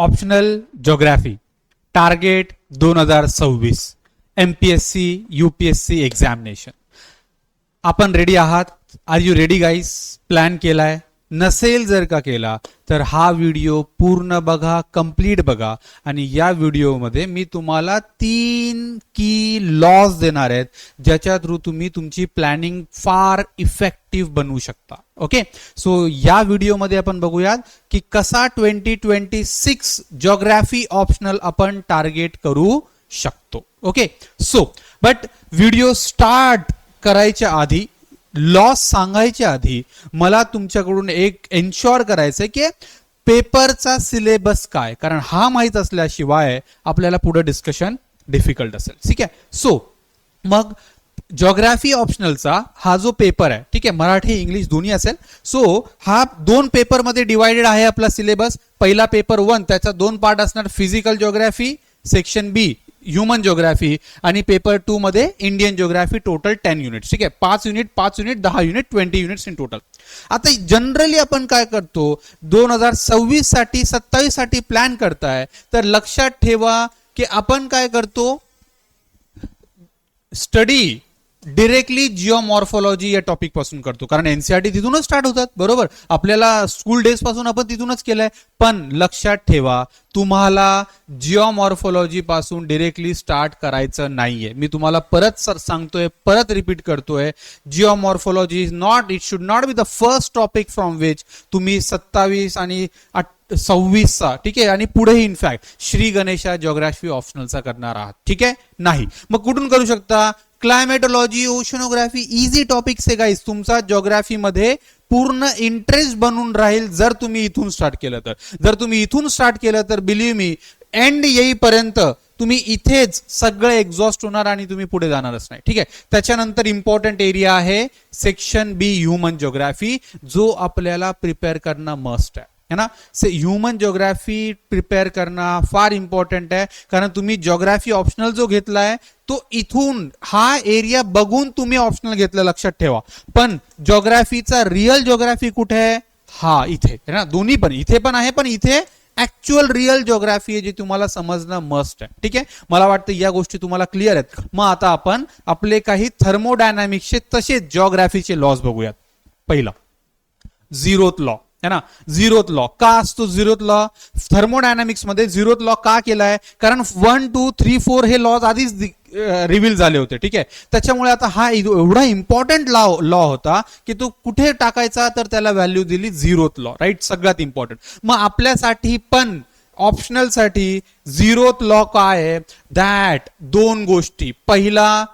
Optional geography target 2026 MPSC UPSC examination. आपण ready आहात? Are you ready guys? Plan केलाय? नसेल जर का केला तर हा व्हिडिओ पूर्ण बघा, कंप्लीट बघा. आणि या व्हिडिओमध्ये मी तुम्हाला 3 की लॉज देणार आहेत ज्याच्या थ्रू तुम्ही तुमची प्लॅनिंग फार इफेक्टिव्ह बनवू शकता. ओके, सो या व्हिडिओमध्ये आपण बघूयात की कसा 2026 जिओग्राफी ऑप्शनल आपण टार्गेट करू शकतो. Okay, so but video start करायच्या आधी, लॉस सांगायच्या आधी मला तुमच्याकडून एक एन्श्योर करायचंय की पेपरचा सिलेबस काय, कारण हा माहित असल्याशिवाय आपल्याला पुढे डिस्कशन डिफिकल्ट असेल. ठीक आहे, सो मग जिओग्राफी ऑप्शनलचा हा जो पेपर आहे, ठीक आहे, मराठी इंग्लिश दोन्ही असेल. सो हा 2 पेपर मध्ये डिवाइडेड आहे आपला सिलेबस. पहिला पेपर 1 त्याचा 2 पार्ट असणार, फिजिकल जिओग्राफी सेक्शन बी ह्युमन जिओग्राफी, आणि पेपर 2 मध्ये इंडियन जिओग्राफी, टोटल 10 युनिट्स. ठीक आहे, 5 unit 10 unit 20 units in total. आता जनरली आपण काय करतो, 2026 साठी 27 साठी प्लॅन करताय तर लक्षात ठेवा की आपण काय करतो, स्टडी डिरेक्टली जिओमॉर्फॉलॉजी या टॉपिक पासून करतो, कारण एनसीईआरटी तिथूनच स्टार्ट होतात. बरोबर, आपल्याला स्कूल डेज पासून आपण तिथूनच केलंय. पण लक्षात ठेवा तुम्हाला जिओमॉर्फॉलॉजी पासून डिरेक्टली स्टार्ट करायचं नाहीये. मी तुम्हाला परत सांगतोय, परत रिपीट करतोय, geomorphology is not, it should not be the first topic from which तुम्ही 27 आणि 26चा, ठीक आहे, आणि पुढेही इनफॅक्ट श्री गणेशा जिओग्राफी ऑप्शनलचा करणार आहात. ठीक आहे, नाही मग कुठून करू शकता? क्लायमेटोलॉजी, ओशनोग्राफी, इझी टॉपिक्स आहे गाईज. तुमचा जिओग्राफी मध्ये पूर्ण इंटरेस्ट बनून राहील जर तुम्ही इथून स्टार्ट केलं तर. जर तुम्ही इथून स्टार्ट केलं तर बिलीव्ह मी, एंड येईपर्यंत तुम्ही इथेच सगळे एक्झॉस्ट होणार आणि तुम्ही पुढे जाणारच नाही. ठीक आहे, त्याच्यानंतर इम्पॉर्टंट एरिया आहे सेक्शन बी ह्युमन जिओग्राफी, जो आपल्याला प्रिपेअर करणं मस्ट आहे ना. ह्युमन जिओग्राफी प्रिपेअर करणं फार इम्पॉर्टंट आहे, कारण तुम्ही जिओग्राफी ऑप्शनल जो घेतलाय तो इथून हा एरिया बघून तुम्ही ऑप्शनल घेतलं, लक्षात ठेवा. पण जिओग्राफीचा रिअल जिओग्राफी कुठे आहे? हा इथे आहे ना. दोन्ही पण इथे पण आहे, पण इथे ऍक्च्युअल रिअल जिओग्राफी आहे जी तुम्हाला समजणं मस्ट आहे. ठीक आहे, मला वाटतं या गोष्टी तुम्हाला क्लिअर आहेत. मग आता आपण आपले काही थर्मोडायनामिक्सचे तसेच जिओग्राफीचे लॉज बघूयात. पहिला झिरोथ लॉ है ना. झिरोथ लॉ का असतो? झिरोथ लॉ थर्मोडायनामिक्स मध्ये झिरोथ लॉ का केलाय? कारण 1, 2, 3, 4 हे लॉज आधीच रिव्हील झाले होते. ठीक आहे, त्याच्यामुळे आता हा एवढा इम्पॉर्टंट लॉ होता की तो कुठे टाकायचा, तर त्याला व्हॅल्यू दिली झिरोथ लॉ. राईट, सगळ्यात इम्पॉर्टंट. मग आपल्यासाठी पण ऑप्शनल साठी झिरोथ लॉ काय आहे? दॅट 2 गोष्टी. पहिला,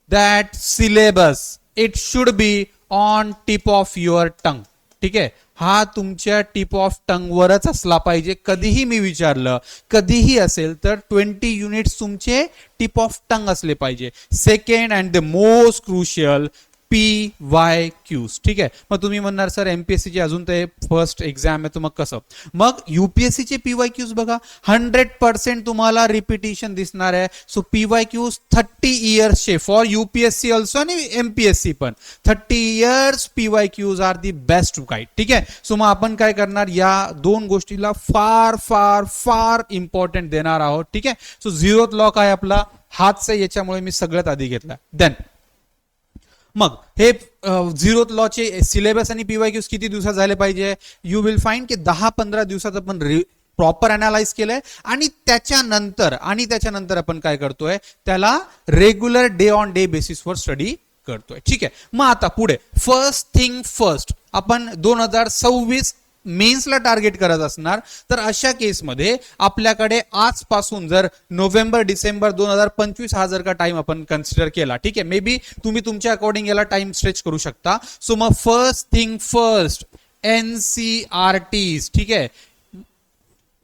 that syllabus it should be on tip of your tongue. ठीक आहे, हा तुमच्या टिप ऑफ टंग वरच असला पाहिजे. कधीही मी विचारलं, कधीही असेल तर 20 युनिट्स तुमचे टिप ऑफ टंग असले पाहिजे. Second and the most crucial, PYQs. ठीक आहे, मग तुम्ही म्हणणार सर एमपीएससी ची अजून ते फर्स्ट एक्झाम आहे, तर मग कसं? मग युपीएससी चे PYQs बघा, 100% तुम्हाला रिपिटेशन दिसणार आहे. सो PYQs 30 इयर्सचे फॉर युपीएससी ऑल्सो आणि एमपीएससी पण 30 years PYQs are the best guide. ठीक आहे, सो मग आपण काय करणार, या 2 गोष्टीला फार फार फार इम्पॉर्टंट देणार आहोत. ठीक आहे, सो झिरोथ लॉ काय आपला हाच आहे, याच्यामुळे मी सगळ्यात आधी घेतला. देन मग हे झिरोथ लॉचे सिलेबस आणि PYQs किती दिवसात झाले पाहिजे? यू विल फाइंड की 10-15 दिवसात आपण प्रॉपर अनालाइज केलंय. आणि त्याच्यानंतर आपण काय करतोय, त्याला रेग्युलर डे ऑन डे बेसिसवर स्टडी करतोय. ठीक आहे, मग आता पुढे फर्स्ट थिंग फर्स्ट, आपण 2026 मेन्सला टार्गेट करत असणार. तर अशा केसमध्ये आपल्याकडे आजपासून जर नोव्हेंबर डिसेंबर 2025 हा जर का टाइम आपण कन्सिडर केला, ठीक आहे, मे बी तुम्ही तुमच्या अकॉर्डिंग याला टाइम स्ट्रेच करू शकता. सो मग फर्स्ट थिंग फर्स्ट, NCERTs. ठीक आहे,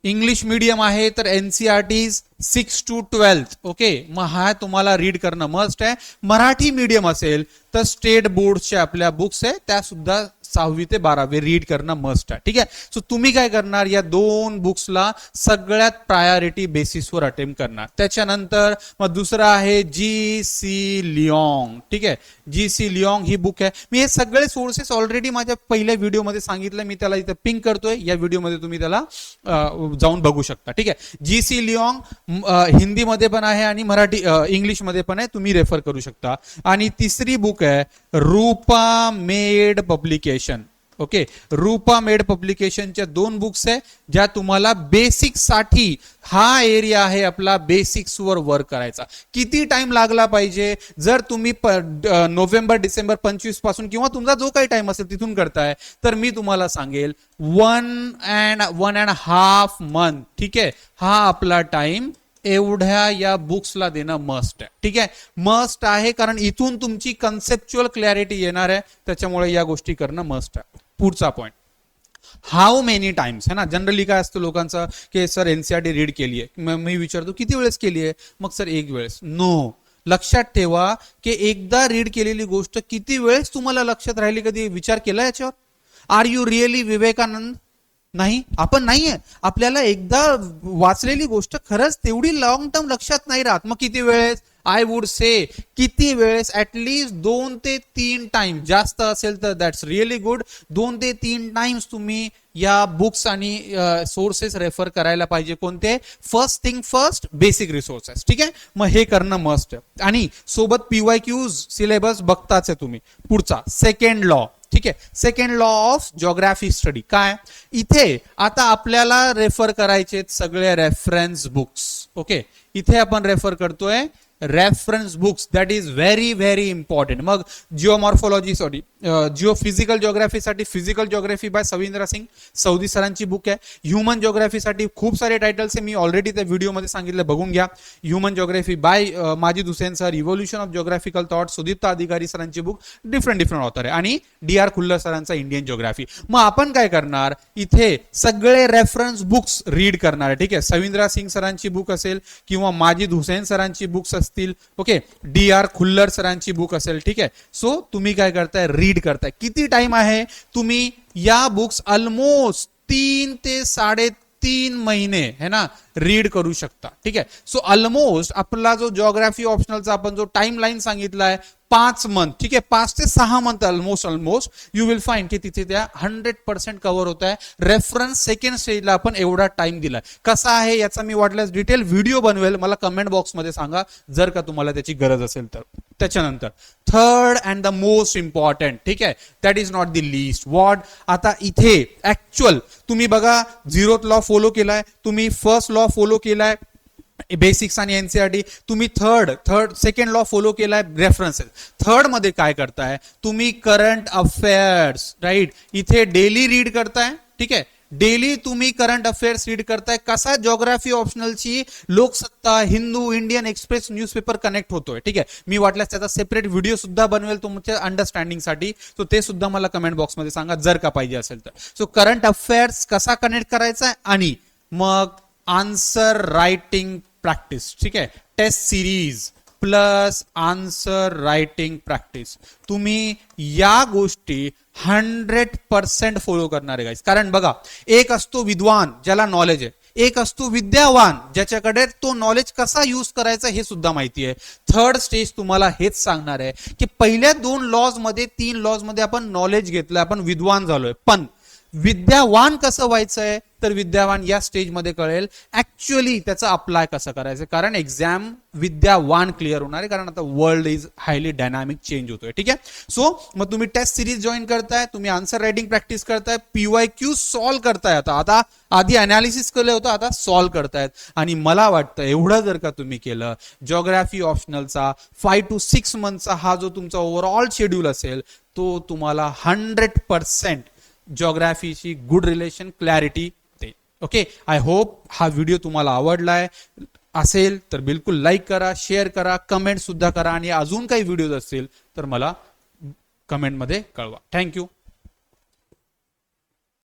इंग्लिश मीडियम आहे तर NCERTs 6 to 12. ओके, मग हा तुम्हाला रीड करणं मस्ट आहे. मराठी मीडियम असेल तर स्टेट बोर्डच्या आपल्या बुक्स आहे त्या सुद्धा 6वी ते 12वी रीड करणं मस्ट आहे. ठीक आहे. सो तुम्ही काय करणार, या 2 बुक्सला सगळ्यात प्रायोरिटी बेसिसवर अटेम्प्ट करणार. त्याच्यानंतर मग दुसरं आहे जी.सी. लिऑंग. ठीक आहे. जी.सी. लिऑंग ही बुक आहे. मी हे सगळे सोर्सेस ऑलरेडी माझ्या पहिल्या व्हिडिओमध्ये सांगितलं, मी त्याला इथे पिंक करतोय. या व्हिडिओमध्ये तुम्ही त्याला जाऊन बघू शकता. ठीक आहे. जी.सी. लिऑंग हिंदीमध्ये पण आहे आणि मराठी इंग्लिशमध्ये पण आहे, तुम्ही रेफर करू शकता. आणि तिसरी बुक आहे रूपा मेड पब्लिकेशन. ओके. रूपा मेड पब्लिकेशनच्या 2 बुक्स आहे ज्या तुम्हाला बेसिक्स साठी, हा एरिया आहे आपला बेसिक्स वर वर्क करायचा. किती टाइम लागला पाहिजे, जर तुम्ही नोव्हेंबर डिसेंबर 25 पासून किंवा तुमचा जो काही टाइम असेल तिथून करताय, तर मी तुम्हाला सांगेल 1.5 मंथ. ठीक आहे. हा आपला टाइम एवढ्या या बुक्सला देणं मस्ट आहे. ठीक आहे. मस्ट आहे कारण इथून तुमची कन्सेप्च्युअल क्लॅरिटी येणार आहे, त्याच्यामुळे या गोष्टी करणं मस्ट आहे. पुढचा पॉइंट, हाऊ मेनी टाइम्स है ना. जनरली काय असतं लोकांचं की सर एनसीईआरटी रीड केली आहे, मी विचारतो किती वेळेस केली आहे, मग सर 1 वेळेस. नो, लक्षात ठेवा की एकदा रीड केलेली गोष्ट किती वेळेस तुम्हाला लक्षात राहिली, कधी विचार केला याच्यावर? Are you really Vivekananda? नाही, आपण नाहीये. आपल्याला एकदा वाचलेली गोष्ट खरंच तेवढी लॉंग टर्म लक्षात नाही राहत. मग किती वेळेस? आय वुड से किती वेळेस, ऍटलीस्ट 2 ते 3 टाइम. जास्त असेल तर दॅट्स रिअली गुड. 2 ते 3 टाइम्स तुम्ही या बुक्स आणि सोर्सेस रेफर करायला पाहिजे. कोणते? First thing first, basic resources. ठीक आहे. मग हे करणं मस्ट आहे. आणि सोबत PYQs सिलेबस बघताच आहे तुम्ही. पुढचा सेकंड लॉ. ठीक आहे. Second law of geography study काय? इथे आता आपल्याला रेफर करायचे सगळे रेफरन्स बुक्स. ओके. इथे आपण रेफर करतोय reference books. That is very very important. मग जिओमॉर्फॉलॉजी साठी, जिओ फिजिकल जिओग्राफी साठी physical geography by Savindra Singh सौदी सरांची बुक आहे. ह्युमन जिओग्राफी साठी खूप सारे टायटल्स आहे, मी ऑलरेडी त्या व्हिडिओमध्ये सांगितलं, बघून घ्या. Human geography by Majid Husain sir, evolution of geographical thought Sudeepta Adhikari सरांची बुक, डिफरंट ऑथर आहे. आणि DR खुल्लर सरांचा इंडियन जिओग्राफी. मग आपण काय करणार, इथे सगळे रेफरन्स बुक्स रीड करणार आहे. ठीक आहे. सविंद्र सिंग सरांची बुक असेल किंवा माजिद हुसेन सरांची बुक्स असतील. ओके. DR खुल्लर सरांची बुक असेल. ठीक आहे. सो तुम्ही काय करताय, रीड करताय. किती टाइम आहे, तुम्ही या बुक्स ऑलमोस्ट 3 ते 3.5 महिने है ना रीड करू शकता. ठीक आहे. सो ऑलमोस्ट आपला जो जिओग्राफी ऑप्शनलचा आपण जो टाइम लाईन सांगितलाय 5 मंथ. ठीक आहे. 5 ते 6 month almost you will find की तिथे त्या 100% कव्हर होत आहे. रेफरन्स सेकंड स्टेजला आपण एवढा टाइम दिलाय. कसा आहे याचा मी वाटल्यास डिटेल व्हिडिओ बनवेल, मला कमेंट बॉक्समध्ये सांगा जर का तुम्हाला त्याची गरज असेल तर. त्याच्यानंतर third and the most important. ठीक आहे. That is not the list. What? आता इथे ऍक्च्युअल तुम्ही बघा, 0th लॉ फॉलो केलाय, तुम्ही फर्स्ट लॉ फॉलो केलाय बेसिक्स आणि एनसीईआरटी, तुम्ही सेकंड लॉ फॉलो केलाय रेफरन्सेस. थर्ड मध्ये काय करताय तुम्ही, करंट अफेअर्स. राईट. इथे डेली रीड करताय. ठीक आहे. डेली तुम्ही करंट अफेअर्स रीड करताय. कसा जिओग्राफी ऑप्शनलची Loksatta, Hindu, Indian Express newspaper connect होतोय. ठीक आहे. मी वाटल्यास त्याचा सेपरेट व्हिडिओ सुद्धा बनवेल तुमच्या अंडरस्टँडिंग साठी, तो ते सुद्धा मला कमेंट बॉक्समध्ये सांगा जर का पाहिजे असेल तर. सो करंट अफेअर्स कसा कनेक्ट करायचा आणि मग आन्सर रायटिंग प्रॅक्टिस. ठीक आहे. Test series plus answer writing practice, तुम्ही या गोष्टी 100% फॉलो करणार आहे गाइस. कारण बघा, एक असतो विद्वान ज्याला नॉलेज आहे, एक असतो विद्यावान ज्याच्याकडे तो नॉलेज कसा यूज करायचा हे सुद्धा माहिती आहे. थर्ड स्टेज तुम्हाला हेच सांगणार आहे की पहिल्या 2 लॉज मध्ये 3 लॉज मध्ये आपण नॉलेज घेतलं, आपण विद्वान झालोय, पण विद्यावान कसं व्हायचंय तर विद्यावान या स्टेज मध्ये कळेल ऍक्च्युअली त्याचा अप्लाय कसं करायचं. कारण एक्झाम विद्यावान क्लिअर होणार आहे, कारण आता world is highly dynamic change होतोय. ठीक आहे. सो मग तुम्ही टेस्ट सिरीज जॉईन करताय, तुम्ही आन्सर रायटिंग प्रॅक्टिस करताय, PYQ सॉल्व्ह करताय. आता आधी अनालिसिस केलं होतं, आता सॉल्व्ह करतायत. आणि मला वाटतं एवढं जर का तुम्ही केलं, जिओग्राफी ऑप्शनलचा 5 to 6 मंथचा हा जो तुमचा ओव्हरऑल शेड्यूल असेल तो तुम्हाला 100% जिओग्राफीची गुड रिलेशन क्लॅरिटी देईल. ओके. आय होप हा व्हिडिओ तुम्हाला आवडलाय असेल तर बिलकुल लाईक करा, शेअर करा, कमेंट सुद्धा करा आणि अजून काही व्हिडिओज असतील तर मला कमेंटमध्ये कळवा. थँक्यू.